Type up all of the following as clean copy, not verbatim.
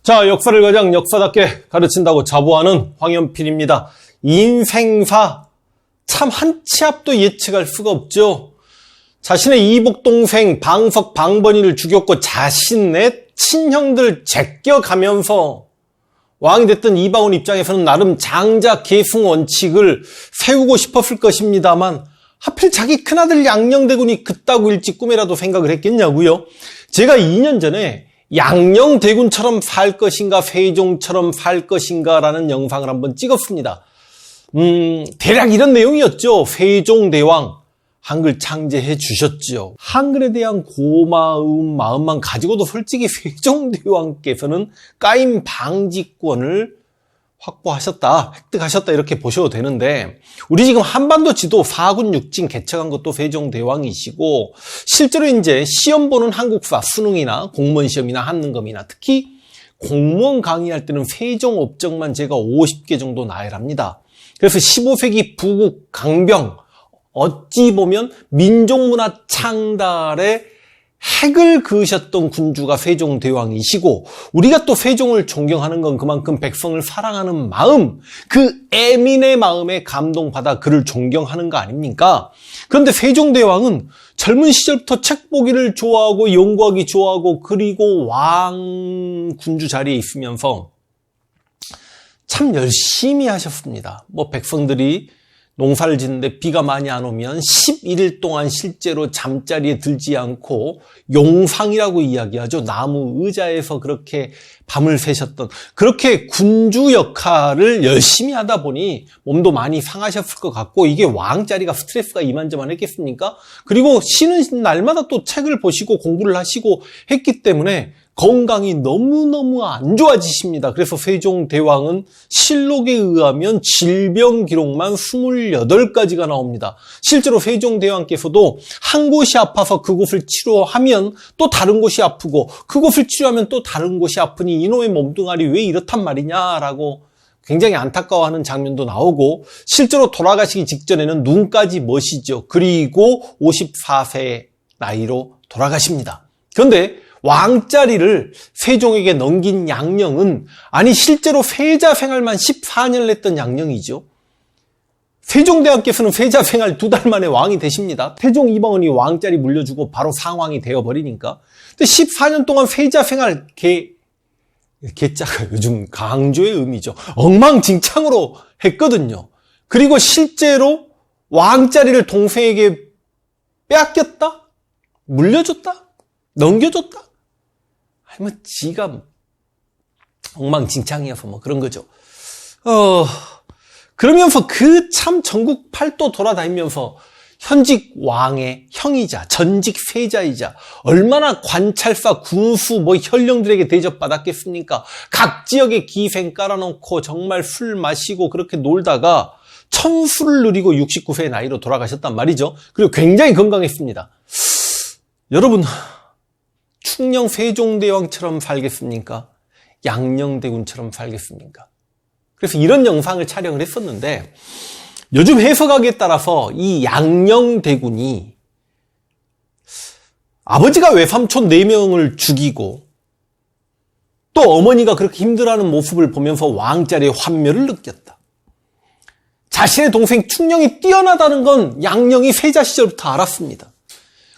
자, 역사를 가장 역사답게 가르친다고 자부하는 황연필입니다. 인생사 참 한 치 앞도 예측할 수가 없죠. 자신의 이복동생 방석 방번이를 죽였고 자신의 친형들 제껴가면서 왕이 됐던 이방원 입장에서는 나름 장자 계승 원칙을 세우고 싶었을 것입니다만 하필 자기 큰아들 양녕대군이 그따구 일찍 꿈에라도 생각을 했겠냐고요. 제가 2년 전에 양녕대군처럼 살 것인가 세종처럼 살 것인가 라는 영상을 한번 찍었습니다. 대략 이런 내용이었죠. 세종대왕 한글 창제해 주셨죠. 한글에 대한 고마운 마음만 가지고도 솔직히 세종대왕께서는 까임 방지권을 확보하셨다, 획득하셨다 이렇게 보셔도 되는데 우리 지금 한반도 지도 4군 6진 개척한 것도 세종대왕이시고 실제로 이제 시험 보는 한국사 수능이나 공무원 시험이나 한능검이나 특히 공무원 강의할 때는 세종업적만 제가 50개 정도 나열합니다. 그래서 15세기 부국 강병 어찌 보면 민족문화 창달의 핵을 그으셨던 군주가 세종대왕이시고 우리가 또 세종을 존경하는 건 그만큼 백성을 사랑하는 마음, 그 애민의 마음에 감동받아 그를 존경하는 거 아닙니까? 그런데 세종대왕은 젊은 시절부터 책 보기를 좋아하고 연구하기 좋아하고 그리고 왕 군주 자리에 있으면서 참 열심히 하셨습니다. 백성들이 농사를 짓는데 비가 많이 안 오면 11일 동안 실제로 잠자리에 들지 않고 용상이라고 이야기하죠. 나무 의자에서 그렇게 밤을 새셨던 그렇게 군주 역할을 열심히 하다 보니 몸도 많이 상하셨을 것 같고 이게 왕 자리가 스트레스가 이만저만 했겠습니까? 그리고 쉬는 날마다 또 책을 보시고 공부를 하시고 했기 때문에 건강이 너무너무 안 좋아지십니다. 그래서 세종대왕은 실록에 의하면 질병 기록만 28가지가 나옵니다. 실제로 세종대왕께서도 한 곳이 아파서 그곳을 치료하면 또 다른 곳이 아프고 그곳을 치료하면 또 다른 곳이 아프니 이놈의 몸뚱아리 왜 이렇단 말이냐라고 굉장히 안타까워하는 장면도 나오고 실제로 돌아가시기 직전에는 눈까지 머시죠. 그리고 54세 나이로 돌아가십니다. 그런데 왕자리를 세종에게 넘긴 양녕은 아니 실제로 세자 생활만 14년을 했던 양녕이죠. 세종대왕께서는 세자 생활 2달 만에 왕이 되십니다. 태종 이방원이 왕자리 물려주고 바로 상왕이 되어버리니까. 근데 14년 동안 세자 생활 개자가 요즘 강조의 의미죠. 엉망진창으로 했거든요. 그리고 실제로 왕자리를 동생에게 빼앗겼다? 물려줬다? 넘겨줬다? 아니 지가 엉망진창이어서 그런 거죠. 그러면서 그 참 전국 팔도 돌아다니면서 현직 왕의 형이자 전직 세자이자 얼마나 관찰사, 군수, 현령들에게 대접받았겠습니까? 각 지역에 기생 깔아놓고 정말 술 마시고 그렇게 놀다가 천수를 누리고 69세의 나이로 돌아가셨단 말이죠. 그리고 굉장히 건강했습니다. 여러분 충녕 세종대왕처럼 살겠습니까? 양녕대군처럼 살겠습니까? 그래서 이런 영상을 촬영을 했었는데 요즘 해석하기에 따라서 이 양녕대군이 아버지가 외삼촌 4명을 죽이고 또 어머니가 그렇게 힘들어하는 모습을 보면서 왕자리의 환멸을 느꼈다. 자신의 동생 충녕이 뛰어나다는 건 양녕이 세자 시절부터 알았습니다.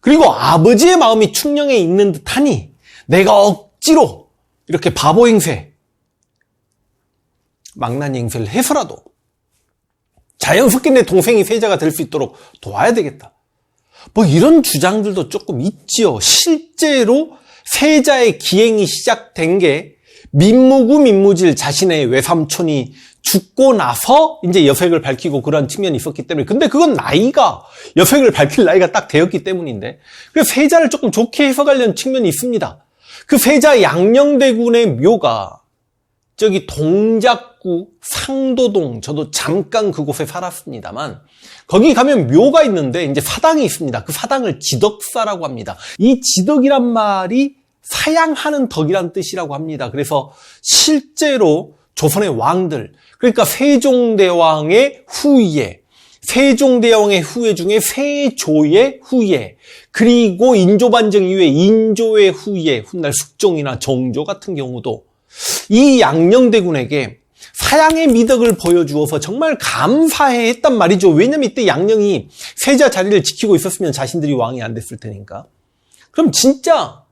그리고 아버지의 마음이 충녕에 있는 듯하니 내가 억지로 이렇게 바보 행세, 망나니 행세를 해서라도 자연스럽게 내 동생이 세자가 될 수 있도록 도와야 되겠다. 이런 주장들도 조금 있지요. 실제로 세자의 기행이 시작된 게 민무질 자신의 외삼촌이 죽고 나서 이제 여색을 밝히고 그런 측면이 있었기 때문에 근데 그건 나이가 여색을 밝힐 나이가 딱 되었기 때문인데 그래서 세자를 조금 좋게 해석하려는 측면이 있습니다. 그 세자 양녕대군의 묘가 저기 동작구 상도동 저도 잠깐 그곳에 살았습니다만 거기 가면 묘가 있는데 이제 사당이 있습니다. 그 사당을 지덕사라고 합니다. 이 지덕이란 말이 사양하는 덕이란 뜻이라고 합니다. 그래서 실제로 조선의 왕들 그러니까 세종대왕의 후예, 세종대왕의 후예 중에 세조의 후예, 그리고 인조반정 이후에 인조의 후예, 훗날 숙종이나 정조 같은 경우도 이 양녕대군에게 사양의 미덕을 보여주어서 정말 감사해 했단 말이죠. 왜냐면 이때 양녕이 세자 자리를 지키고 있었으면 자신들이 왕이 안 됐을 테니까. 그럼 진짜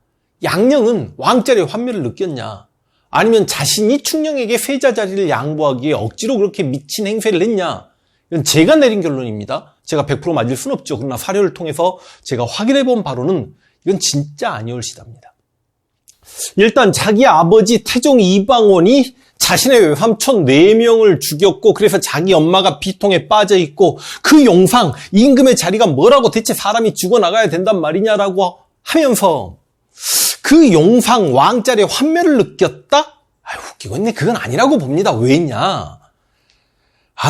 양녕은 왕자리의 환멸을 느꼈냐? 아니면 자신이 충녕에게 세자 자리를 양보하기에 억지로 그렇게 미친 행세를 했냐? 이건 제가 내린 결론입니다. 제가 100% 맞을 순 없죠. 그러나 사료를 통해서 제가 확인해 본 바로는 이건 진짜 아니올시답니다. 일단 자기 아버지 태종 이방원이 자신의 외삼촌 4명을 죽였고 그래서 자기 엄마가 비통에 빠져 있고 그 용상 임금의 자리가 뭐라고 대체 사람이 죽어나가야 된단 말이냐라고 하면서 그 용상 왕자리의 환멸을 느꼈다? 웃기고 있네. 그건 아니라고 봅니다. 왜냐?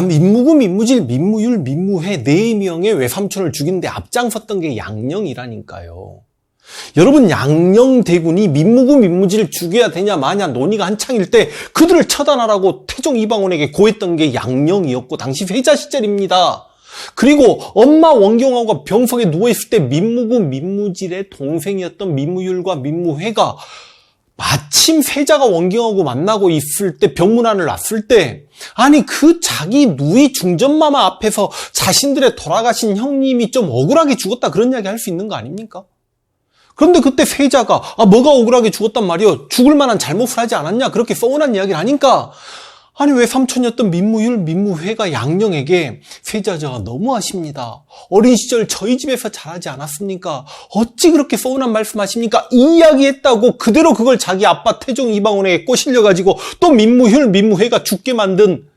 민무구, 민무질, 민무율, 민무회 4명의 외삼촌을 죽이는데 앞장섰던 게 양녕이라니까요. 여러분, 양녕대군이 민무구, 민무질을 죽여야 되냐 마냐 논의가 한창일 때 그들을 처단하라고 태종 이방원에게 고했던 게 양녕이었고 당시 세자 시절입니다. 그리고 엄마 원경하고가 병석에 누워있을 때 민무구, 민무질의 동생이었던 민무율과 민무회가 마침 세자가 원경하고 만나고 있을 때 병문안을 놨을 때 아니 그 자기 누이 중전마마 앞에서 자신들의 돌아가신 형님이 좀 억울하게 죽었다 그런 이야기 할 수 있는 거 아닙니까? 그런데 그때 세자가 뭐가 억울하게 죽었단 말이요? 죽을 만한 잘못을 하지 않았냐? 그렇게 서운한 이야기를 하니까 아니 왜 삼촌이었던 민무율, 민무회가 양녕에게 세자저가 너무하십니다. 어린 시절 저희 집에서 자라지 않았습니까? 어찌 그렇게 서운한 말씀하십니까? 이 이야기했다고 그대로 그걸 자기 아빠 태종 이방원에게 꼬실려가지고 또 민무율, 민무회가 죽게 만든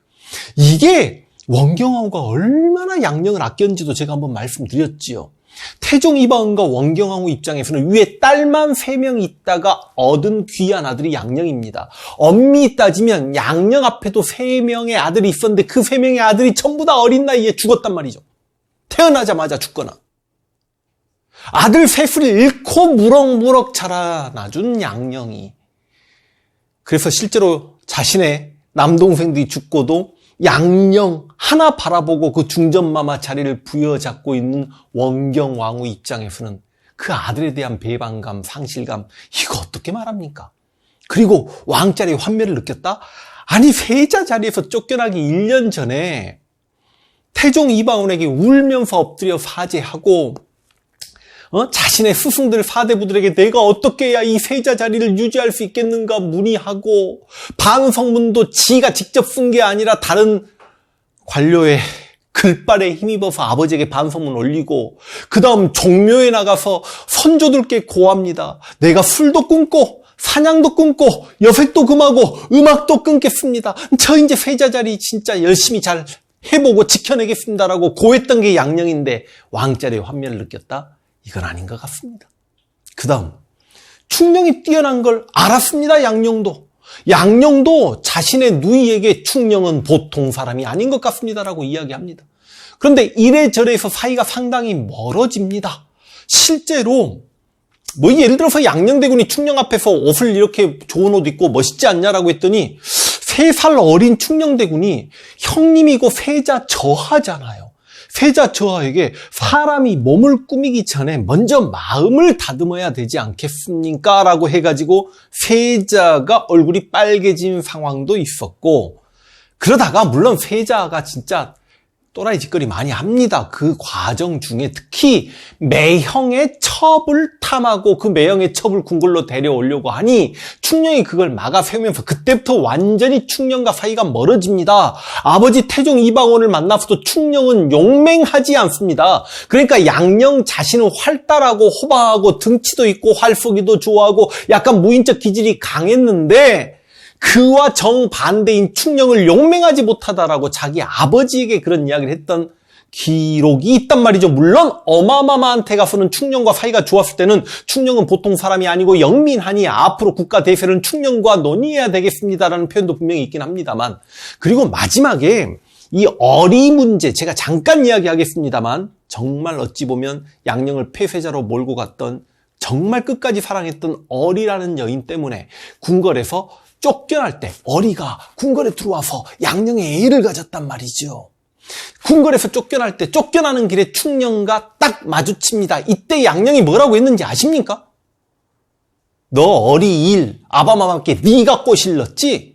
이게 원경왕후가 얼마나 양녕을 아꼈는지도 제가 한번 말씀드렸지요. 태종 이방원과 원경왕후 입장에서는 위에 딸만 3명 있다가 얻은 귀한 아들이 양녕입니다. 엄밀히 따지면 양녕 앞에도 3명의 아들이 있었는데 그 3명의 아들이 전부 다 어린 나이에 죽었단 말이죠. 태어나자마자 죽거나. 아들 셋을 잃고 무럭무럭 자라나준 양녕이. 그래서 실제로 자신의 남동생들이 죽고도 양녕 하나 바라보고 그 중전마마 자리를 부여잡고 있는 원경왕후 입장에서는 그 아들에 대한 배반감, 상실감 이거 어떻게 말합니까? 그리고 왕자리의 환멸을 느꼈다? 아니 세자 자리에서 쫓겨나기 1년 전에 태종 이방원에게 울면서 엎드려 사죄하고 자신의 스승들 사대부들에게 내가 어떻게 해야 이 세자 자리를 유지할 수 있겠는가 문의하고 반성문도 지가 직접 쓴 게 아니라 다른 관료의 글발에 힘입어서 아버지에게 반성문 올리고 그 다음 종묘에 나가서 선조들께 고합니다. 내가 술도 끊고 사냥도 끊고 여색도 금하고 음악도 끊겠습니다. 저 이제 세자 자리 진짜 열심히 잘 해보고 지켜내겠습니다라고 고했던 게 양녕인데 왕자리의 환멸을 느꼈다? 이건 아닌 것 같습니다. 그 다음 충녕이 뛰어난 걸 알았습니다. 양녕도 자신의 누이에게 충녕은 보통 사람이 아닌 것 같습니다라고 이야기합니다. 그런데 이래저래해서 사이가 상당히 멀어집니다. 실제로 예를 들어서 양녕대군이 충녕 앞에서 옷을 이렇게 좋은 옷 입고 멋있지 않냐라고 했더니 3살 어린 충녕대군이 형님이고 세자 저하잖아요. 세자 저하에게 사람이 몸을 꾸미기 전에 먼저 마음을 다듬어야 되지 않겠습니까? 라고 해가지고 세자가 얼굴이 빨개진 상황도 있었고 그러다가 물론 세자가 진짜 또라이 짓거리 많이 합니다. 그 과정 중에 특히 매형의 첩을 탐하고 그 매형의 첩을 궁궐로 데려오려고 하니 충녕이 그걸 막아 세우면서 그때부터 완전히 충녕과 사이가 멀어집니다. 아버지 태종 이방원을 만나서도 충녕은 용맹하지 않습니다. 그러니까 양녕 자신은 활달하고 호방하고 등치도 있고 활쏘기도 좋아하고 약간 무인적 기질이 강했는데 그와 정반대인 충녕을 용맹하지 못하다라고 자기 아버지에게 그런 이야기를 했던 기록이 있단 말이죠. 물론 어마마마한테 가서는 충녕과 사이가 좋았을 때는 충녕은 보통 사람이 아니고 영민하니 앞으로 국가 대세는 충녕과 논의해야 되겠습니다라는 표현도 분명히 있긴 합니다만 그리고 마지막에 이 어리 문제 제가 잠깐 이야기하겠습니다만 정말 어찌 보면 양녕을 폐쇄자로 몰고 갔던 정말 끝까지 사랑했던 어리라는 여인 때문에 궁궐에서 쫓겨날 때 어리가 궁궐에 들어와서 양녕의 애를 가졌단 말이죠. 궁궐에서 쫓겨날 때 쫓겨나는 길에 충녕과 딱 마주칩니다. 이때 양녕이 뭐라고 했는지 아십니까? 너 어리일 아바마마께 네가 꼬실렀지?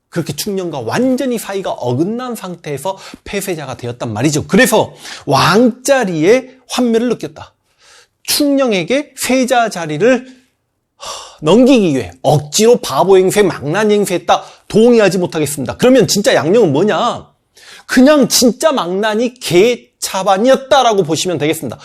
그렇게 충령과 완전히 사이가 어긋난 상태에서 폐쇄자가 되었단 말이죠. 그래서 왕자리에 환멸을 느꼈다. 충령에게 세자 자리를 넘기기 위해 억지로 바보 행세, 망난 행세했다. 동의하지 못하겠습니다. 그러면 진짜 양령은 뭐냐? 그냥 진짜 망난이 개차반이었다라고 보시면 되겠습니다.